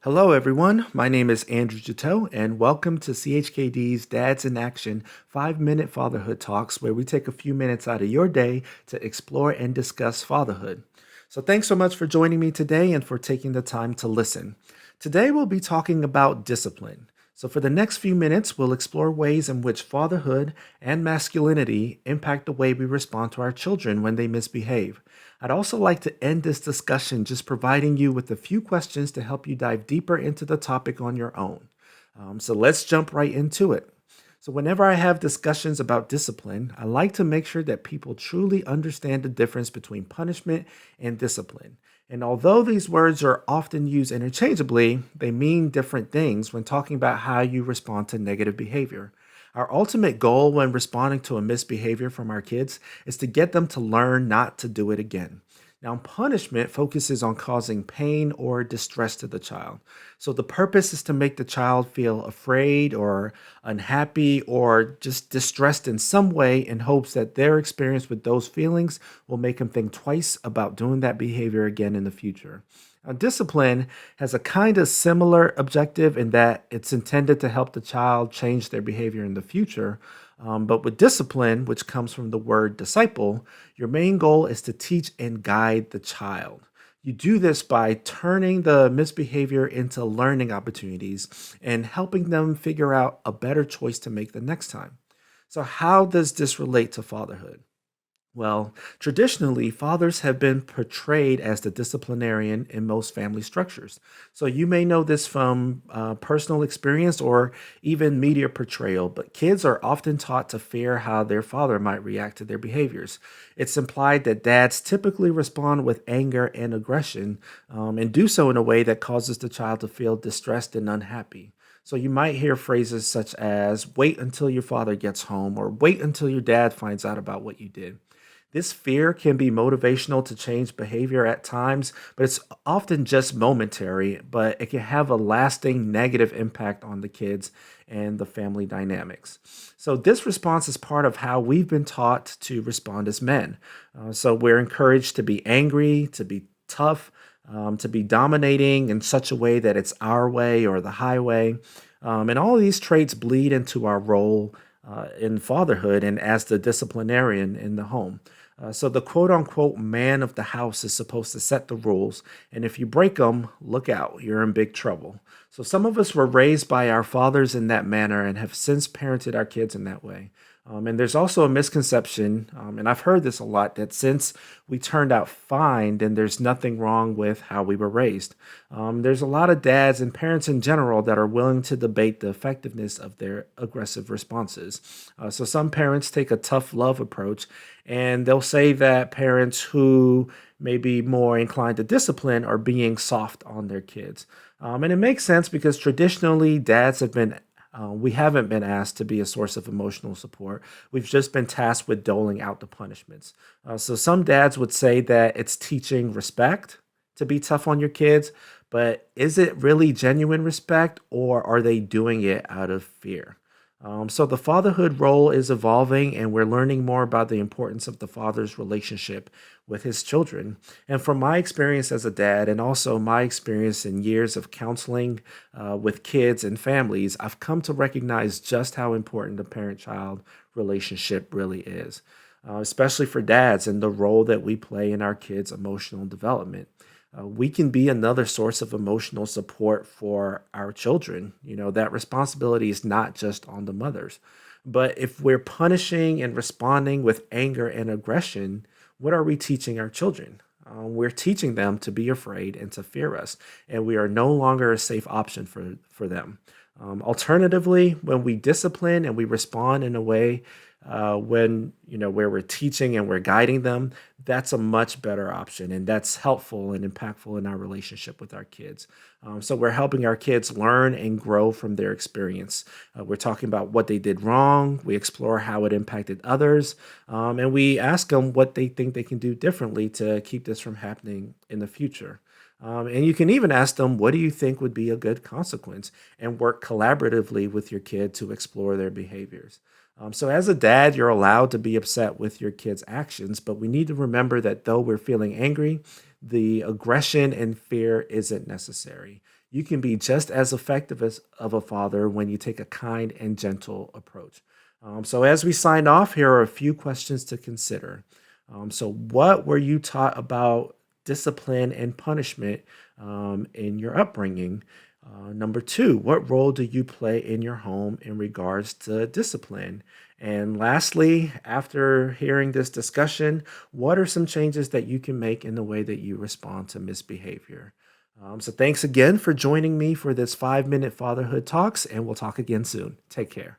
Hello, everyone. My name is Andrew Jatau, and welcome to CHKD's Dads in Action 5 Minute Fatherhood Talks, where we take a few minutes out of your day to explore and discuss fatherhood. So, thanks so much for joining me today and for taking the time to listen. Today, we'll be talking about discipline. So, for the next few minutes, we'll explore ways in which fatherhood and masculinity impact the way we respond to our children when they misbehave. I'd also like to end this discussion just providing you with a few questions to help you dive deeper into the topic on your own. So let's jump right into it. So, whenever I have discussions about discipline, I like to make sure that people truly understand the difference between punishment and discipline. And although these words are often used interchangeably, they mean different things when talking about how you respond to negative behavior. Our ultimate goal when responding to a misbehavior from our kids is to get them to learn not to do it again. Now, punishment focuses on causing pain or distress to the child. So, the purpose is to make the child feel afraid or unhappy or just distressed in some way in hopes that their experience with those feelings will make them think twice about doing that behavior again in the future. Now, discipline has a kind of similar objective in that it's intended to help the child change their behavior in the future. But with discipline, which comes from the word disciple, your main goal is to teach and guide the child. You do this by turning the misbehavior into learning opportunities and helping them figure out a better choice to make the next time. So, how does this relate to fatherhood? Well, traditionally, fathers have been portrayed as the disciplinarian in most family structures. So you may know this from personal experience or even media portrayal, but kids are often taught to fear how their father might react to their behaviors. It's implied that dads typically respond with anger and aggression and do so in a way that causes the child to feel distressed and unhappy. So you might hear phrases such as, wait until your father gets home, or wait until your dad finds out about what you did. This fear can be motivational to change behavior at times, but it's often just momentary, but it can have a lasting negative impact on the kids and the family dynamics. So, this response is part of how we've been taught to respond as men. So, we're encouraged to be angry, to be tough, to be dominating in such a way that it's our way or the highway. And all of these traits bleed into our role in fatherhood and as the disciplinarian in the home. So the quote unquote man of the house is supposed to set the rules. And if you break them, look out, you're in big trouble. So some of us were raised by our fathers in that manner and have since parented our kids in that way. And there's also a misconception, and I've heard this a lot, that since we turned out fine, then there's nothing wrong with how we were raised. There's a lot of dads and parents in general that are willing to debate the effectiveness of their aggressive responses. So some parents take a tough love approach, and they'll say that parents who may be more inclined to discipline are being soft on their kids. And it makes sense because traditionally dads have been we haven't been asked to be a source of emotional support. We've just been tasked with doling out the punishments. So some dads would say that it's teaching respect to be tough on your kids, but is it really genuine respect or are they doing it out of fear? So the fatherhood role is evolving, and we're learning more about the importance of the father's relationship with his children. And from my experience as a dad, and also my experience in years of counseling with kids and families, I've come to recognize just how important the parent-child relationship really is, especially for dads and the role that we play in our kids' emotional development. We can be another source of emotional support for our children. You know, that responsibility is not just on the mothers. But if we're punishing and responding with anger and aggression, what are we teaching our children? We're teaching them to be afraid and to fear us, and we are no longer a safe option for them. Alternatively, when we discipline and we respond in a way when where we're teaching and we're guiding them, that's a much better option, and that's helpful and impactful in our relationship with our kids. So we're helping our kids learn and grow from their experience. We're talking about what they did wrong. We explore how it impacted others, and we ask them what they think they can do differently to keep this from happening in the future. And you can even ask them, what do you think would be a good consequence? And work collaboratively with your kid to explore their behaviors. So, as a dad, you're allowed to be upset with your kid's actions, but we need to remember that though we're feeling angry, the aggression and fear isn't necessary. You can be just as effective as of a father when you take a kind and gentle approach. So, as we sign off, here are a few questions to consider. What were you taught about discipline and punishment in your upbringing? Number two, what role do you play in your home in regards to discipline? And lastly, after hearing this discussion, what are some changes that you can make in the way that you respond to misbehavior? So, thanks again for joining me for this 5 Minute Fatherhood Talks, and we'll talk again soon. Take care.